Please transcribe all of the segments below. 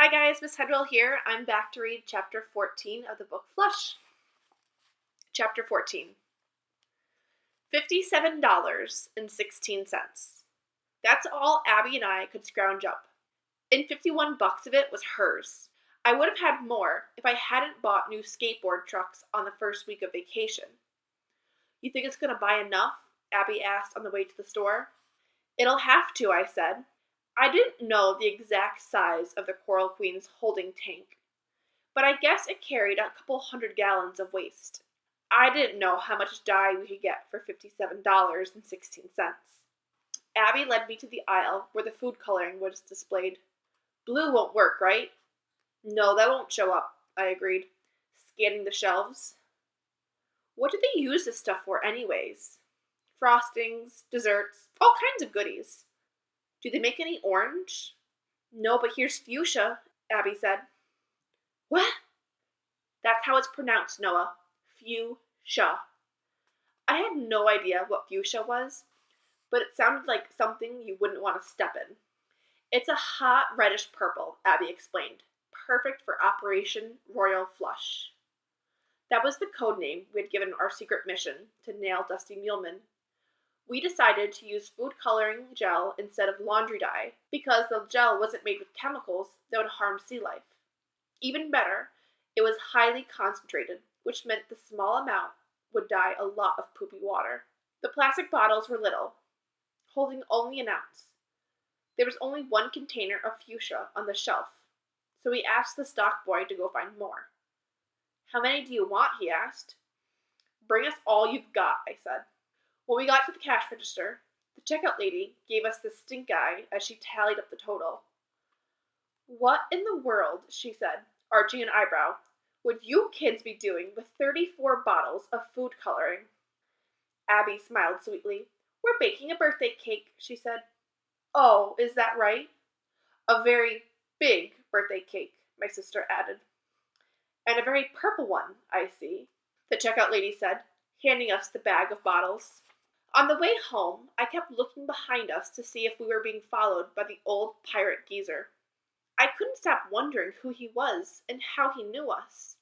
Hi guys, Miss Headwell here. I'm back to read chapter 14 of the book Flush. Chapter 14. $57.16. That's all Abby and I could scrounge up. And 51 bucks of it was hers. I would have had more if I hadn't bought new skateboard trucks on the first week of vacation. You think it's going to buy enough? Abby asked on the way to the store. It'll have to, I said. I didn't know the exact size of the Coral Queen's holding tank, but I guess it carried a couple 100 gallons of waste. I didn't know how much dye we could get for $57.16. Abby led me to the aisle where the food coloring was displayed. Blue won't work, right? No, that won't show up, I agreed, scanning the shelves. What do they use this stuff for anyways? Frostings, desserts, all kinds of goodies. Do they make any orange? No, but here's fuchsia, Abby said. What? That's how it's pronounced, Noah. Fuchsia. I had no idea what fuchsia was, but it sounded like something you wouldn't want to step in. It's a hot reddish purple, Abby explained. Perfect for Operation Royal Flush. That was the code name we had given our secret mission to nail Dusty Muleman. We decided to use food coloring gel instead of laundry dye because the gel wasn't made with chemicals that would harm sea life. Even better, it was highly concentrated, which meant the small amount would dye a lot of poopy water. The plastic bottles were little, holding only an ounce. There was only one container of fuchsia on the shelf, so we asked the stock boy to go find more. How many do you want? He asked. Bring us all you've got, I said. When we got to the cash register, the checkout lady gave us the stink eye as she tallied up the total. What in the world, she said, arching an eyebrow, would you kids be doing with 34 bottles of food coloring? Abby smiled sweetly. We're baking a birthday cake, she said. Oh, is that right? A very big birthday cake, my sister added. And a very purple one, I see, the checkout lady said, handing us the bag of bottles. On the way home, I kept looking behind us to see if we were being followed by the old pirate geezer. I couldn't stop wondering who he was and how he knew us.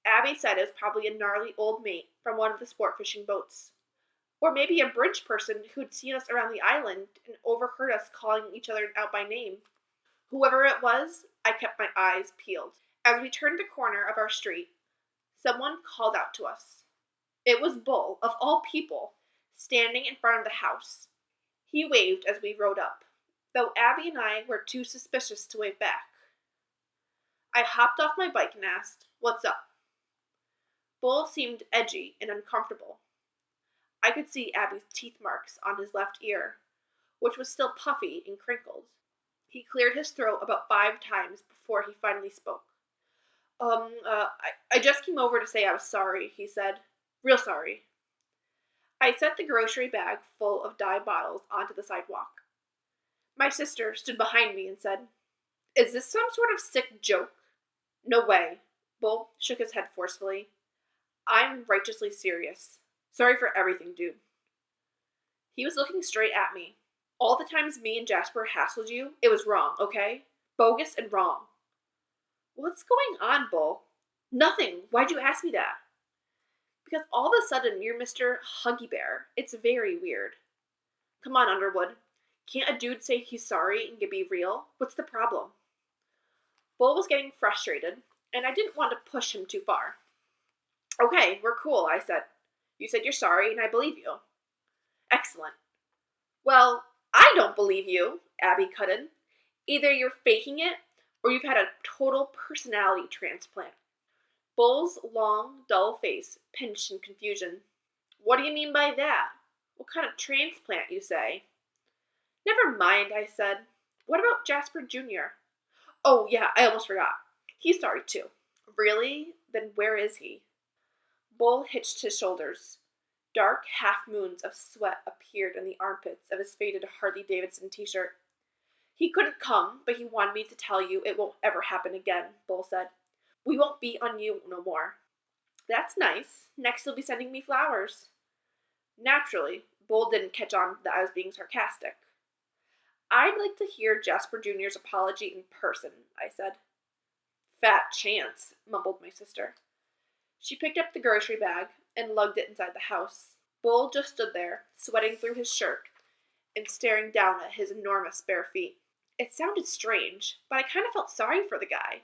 Abby said it was probably a gnarly old mate from one of the sport fishing boats. Or maybe a bridge person who'd seen us around the island and overheard us calling each other out by name. Whoever it was, I kept my eyes peeled. As we turned the corner of our street, someone called out to us. It was Bull, of all people, standing in front of the house. He waved as we rode up, though Abby and I were too suspicious to wave back. I hopped off my bike and asked, "What's up?" Bull seemed edgy and uncomfortable. I could see Abby's teeth marks on his left ear, which was still puffy and crinkled. He cleared his throat about 5 times before he finally spoke. I just came over to say I was sorry, he said. Real sorry. I set the grocery bag full of dye bottles onto the sidewalk. My sister stood behind me and said, Is this some sort of sick joke? No way. Bull shook his head forcefully. I'm righteously serious. Sorry for everything, dude. He was looking straight at me. All the times me and Jasper hassled you, it was wrong, okay? Bogus and wrong. What's going on, Bull? Nothing. Why'd you ask me that? Because all of a sudden you're Mr. Huggy Bear. It's very weird. Come on, Underwood. Can't a dude say he's sorry and be real? What's the problem? Bull was getting frustrated, and I didn't want to push him too far. Okay, we're cool, I said. You said you're sorry, and I believe you. Excellent. Well, I don't believe you, Abby cut in. Either you're faking it, or you've had a total personality transplant. Bull's long, dull face pinched in confusion. What do you mean by that? What kind of transplant, you say? Never mind, I said. What about Jasper Jr.? Oh, yeah, I almost forgot. He's sorry, too. Really? Then where is he? Bull hitched his shoulders. Dark half-moons of sweat appeared in the armpits of his faded Harley-Davidson t-shirt. He couldn't come, but he wanted me to tell you it won't ever happen again, Bull said. We won't beat on you no more. That's nice. Next you'll be sending me flowers. Naturally, Bull didn't catch on that I was being sarcastic. I'd like to hear Jasper Jr.'s apology in person, I said. Fat chance, mumbled my sister. She picked up the grocery bag and lugged it inside the house. Bull just stood there, sweating through his shirt and staring down at his enormous bare feet. It sounded strange, but I kind of felt sorry for the guy.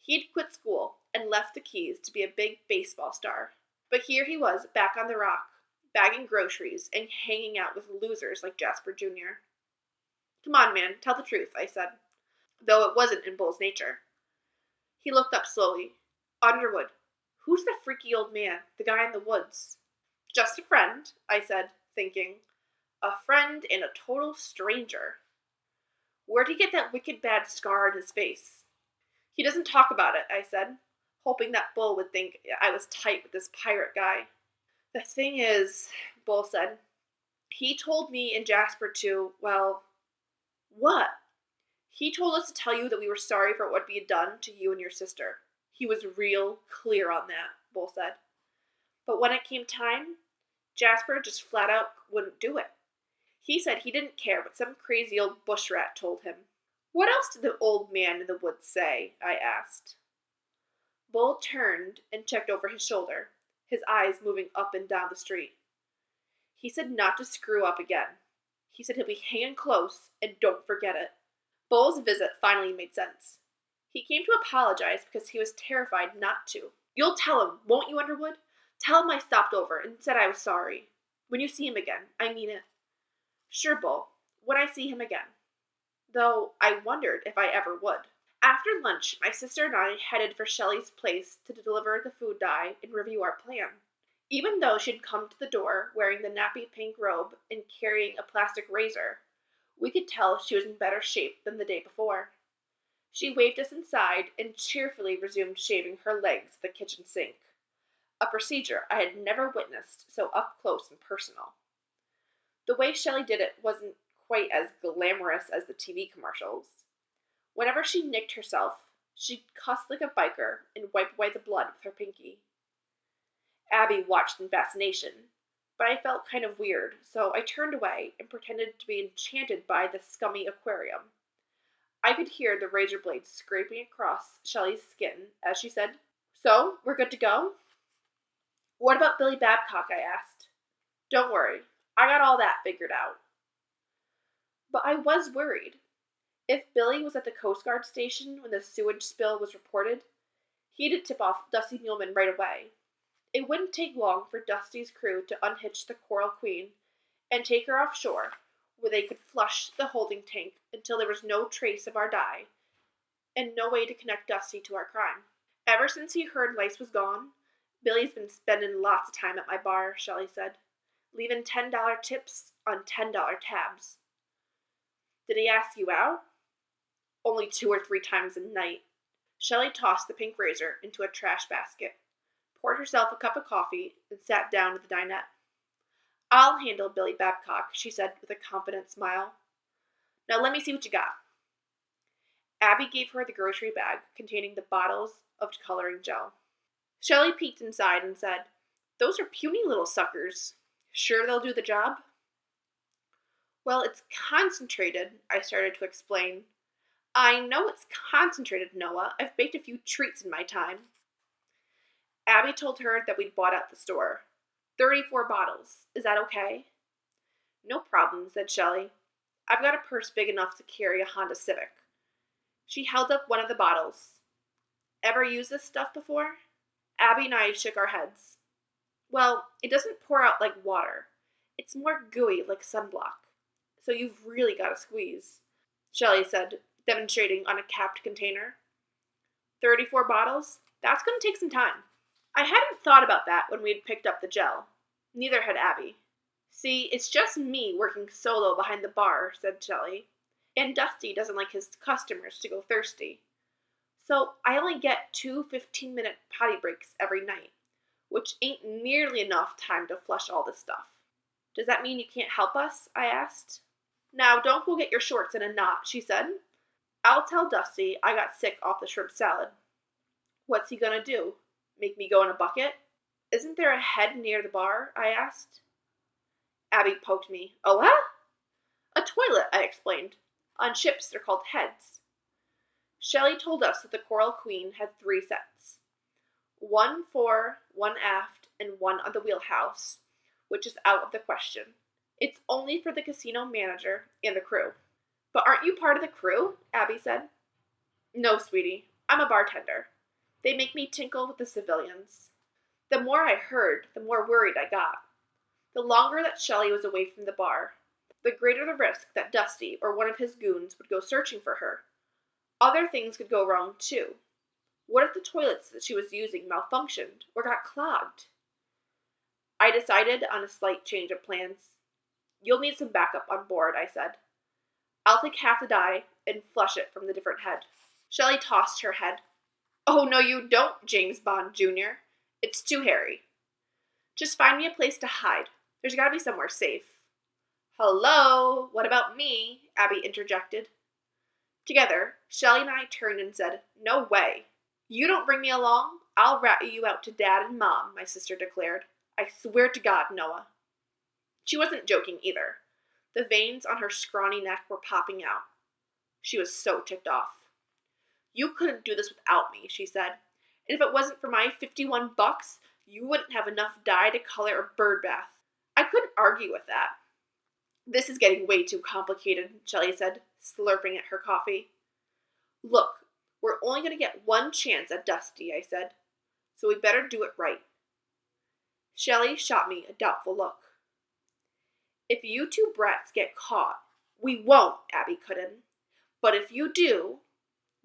He'd quit school and left the Keys to be a big baseball star. But here he was, back on the rock, bagging groceries and hanging out with losers like Jasper Jr. Come on, man, tell the truth, I said, though it wasn't in Bull's nature. He looked up slowly. Underwood, who's the freaky old man, the guy in the woods? Just a friend, I said, thinking. A friend and a total stranger. Where'd he get that wicked bad scar on his face? He doesn't talk about it, I said, hoping that Bull would think I was tight with this pirate guy. The thing is, Bull said, he told me and Jasper to, well, what? He told us to tell you that we were sorry for what we had done to you and your sister. He was real clear on that, Bull said. But when it came time, Jasper just flat out wouldn't do it. He said he didn't care what some crazy old bush rat told him. What else did the old man in the woods say? I asked. Bull turned and checked over his shoulder, his eyes moving up and down the street. He said not to screw up again. He said he'll be hanging close and don't forget it. Bull's visit finally made sense. He came to apologize because he was terrified not to. You'll tell him, won't you, Underwood? Tell him I stopped over and said I was sorry. When you see him again, I mean it. Sure, Bull, when I see him again. Though I wondered if I ever would. After lunch, my sister and I headed for Shelley's place to deliver the food dye and review our plan. Even though she'd come to the door wearing the nappy pink robe and carrying a plastic razor, we could tell she was in better shape than the day before. She waved us inside and cheerfully resumed shaving her legs at the kitchen sink, a procedure I had never witnessed so up close and personal. The way Shelley did it wasn't quite as glamorous as the TV commercials. Whenever she nicked herself, she'd cuss like a biker and wipe away the blood with her pinky. Abby watched in fascination, but I felt kind of weird, so I turned away and pretended to be enchanted by the scummy aquarium. I could hear the razor blades scraping across Shelley's skin as she said, So, we're good to go? What about Billy Babcock, I asked. Don't worry, I got all that figured out. But I was worried. If Billy was at the Coast Guard station when the sewage spill was reported, he'd tip off Dusty Muleman right away. It wouldn't take long for Dusty's crew to unhitch the Coral Queen and take her offshore, where they could flush the holding tank until there was no trace of our dye, and no way to connect Dusty to our crime. Ever since he heard Lice was gone, Billy's been spending lots of time at my bar, Shelley said, leaving $10 tips on $10 tabs. Did he ask you out? Only 2 or 3 times a night. Shelley tossed the pink razor into a trash basket, poured herself a cup of coffee, and sat down at the dinette. I'll handle Billy Babcock, she said with a confident smile. Now let me see what you got. Abby gave her the grocery bag containing the bottles of coloring gel. Shelley peeked inside and said, Those are puny little suckers. Sure they'll do the job? Well, it's concentrated, I started to explain. I know it's concentrated, Noah. I've baked a few treats in my time. Abby told her that we'd bought at the store. 34 bottles. Is that okay? No problem, said Shelley. I've got a purse big enough to carry a Honda Civic. She held up one of the bottles. Ever used this stuff before? Abby and I shook our heads. Well, it doesn't pour out like water. It's more gooey like sunblock. So you've really got to squeeze, Shelley said, demonstrating on a capped container. 34 bottles? That's going to take some time. I hadn't thought about that when we'd picked up the gel. Neither had Abby. See, it's just me working solo behind the bar, said Shelley. And Dusty doesn't like his customers to go thirsty. So I only get 2 15-minute potty breaks every night, which ain't nearly enough time to flush all this stuff. Does that mean you can't help us? I asked. Now, don't go get your shorts in a knot, she said. I'll tell Dusty I got sick off the shrimp salad. What's he gonna do? Make me go in a bucket? Isn't there a head near the bar? I asked. Abby poked me. Oh, huh? A toilet, I explained. On ships, they're called heads. Shelley told us that the Coral Queen had 3 sets. One fore, one aft, and one on the wheelhouse, which is out of the question. It's only for the casino manager and the crew. But aren't you part of the crew? Abby said. No, sweetie, I'm a bartender. They make me tinkle with the civilians. The more I heard, the more worried I got. The longer that Shelley was away from the bar, the greater the risk that Dusty or one of his goons would go searching for her. Other things could go wrong, too. What if the toilets that she was using malfunctioned or got clogged? I decided on a slight change of plans. You'll need some backup on board, I said. I'll take half the dye and flush it from the different head. Shelley tossed her head. Oh, no, you don't, James Bond, Jr. It's too hairy. Just find me a place to hide. There's got to be somewhere safe. Hello, what about me? Abby interjected. Together, Shelley and I turned and said, No way. You don't bring me along, I'll rat you out to Dad and Mom, my sister declared. I swear to God, Noah. She wasn't joking either. The veins on her scrawny neck were popping out. She was so ticked off. You couldn't do this without me, she said. And if it wasn't for my $51, you wouldn't have enough dye to color a bird bath. I couldn't argue with that. This is getting way too complicated, Shelley said, slurping at her coffee. Look, we're only going to get one chance at Dusty, I said, so we better do it right. Shelley shot me a doubtful look. If you two brats get caught, we won't, Abby cut in. But if you do,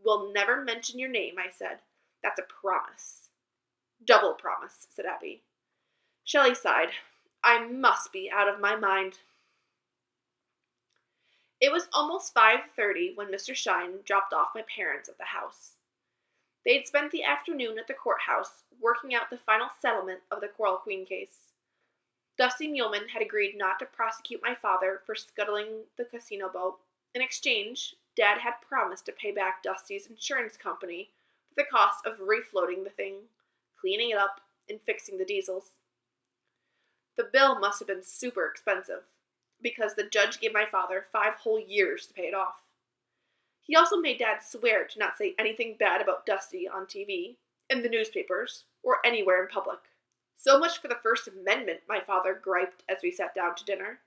we'll never mention your name, I said. That's a promise. Double promise, said Abby. Shelley sighed. I must be out of my mind. It was almost 5:30 when Mr. Shine dropped off my parents at the house. They'd spent the afternoon at the courthouse working out the final settlement of the Coral Queen case. Dusty Muleman had agreed not to prosecute my father for scuttling the casino boat. In exchange, Dad had promised to pay back Dusty's insurance company for the cost of refloating the thing, cleaning it up, and fixing the diesels. The bill must have been super expensive, because the judge gave my father 5 whole years to pay it off. He also made Dad swear to not say anything bad about Dusty on TV, in the newspapers, or anywhere in public. So much for the First Amendment, my father griped as we sat down to dinner.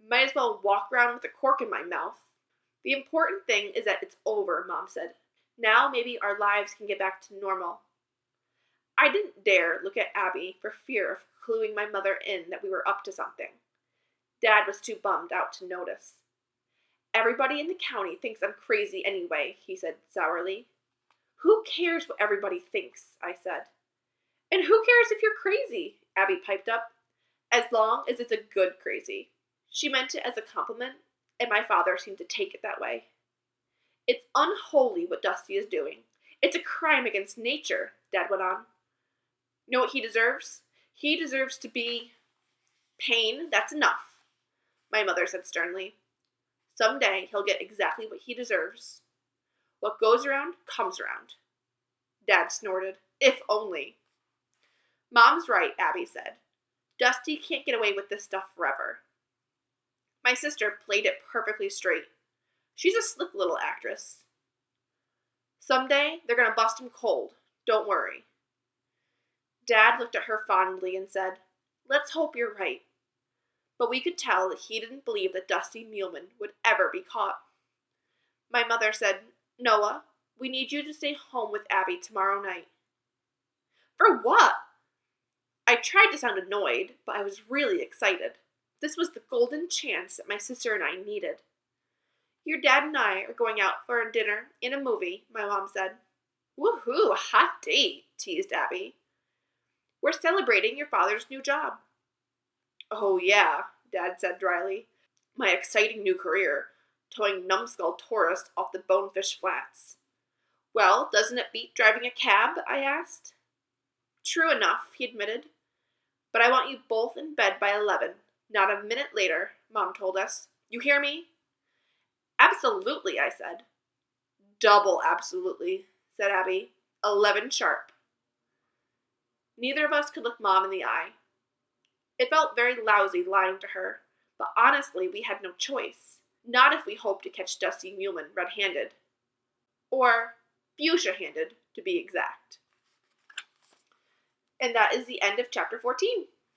Might as well walk around with a cork in my mouth. The important thing is that it's over, Mom said. Now maybe our lives can get back to normal. I didn't dare look at Abby for fear of cluing my mother in that we were up to something. Dad was too bummed out to notice. Everybody in the county thinks I'm crazy anyway, he said sourly. Who cares what everybody thinks, I said. And who cares if you're crazy, Abby piped up, as long as it's a good crazy. She meant it as a compliment, and my father seemed to take it that way. It's unholy what Dusty is doing. It's a crime against nature, Dad went on. You know what he deserves? He deserves to be... Pain, that's enough, my mother said sternly. Someday he'll get exactly what he deserves. What goes around comes around. Dad snorted. If only. Mom's right, Abby said. Dusty can't get away with this stuff forever. My sister played it perfectly straight. She's a slick little actress. Someday they're going to bust him cold. Don't worry. Dad looked at her fondly and said, Let's hope you're right. But we could tell that he didn't believe that Dusty Muleman would ever be caught. My mother said, Noah, we need you to stay home with Abby tomorrow night. For what? I tried to sound annoyed, but I was really excited. This was the golden chance that my sister and I needed. Your dad and I are going out for a dinner and a movie, my mom said. Woohoo, a hot date, teased Abby. We're celebrating your father's new job. Oh yeah, Dad said dryly. My exciting new career, towing numbskull tourists off the Bonefish Flats. Well, doesn't it beat driving a cab? I asked. True enough, he admitted. But I want you both in bed by 11. Not a minute later, Mom told us. You hear me? Absolutely, I said. Double absolutely, said Abby. 11 sharp. Neither of us could look Mom in the eye. It felt very lousy lying to her, but honestly we had no choice. Not if we hoped to catch Dusty Muleman red-handed. or fuchsia-handed to be exact. And that is the end of chapter 14.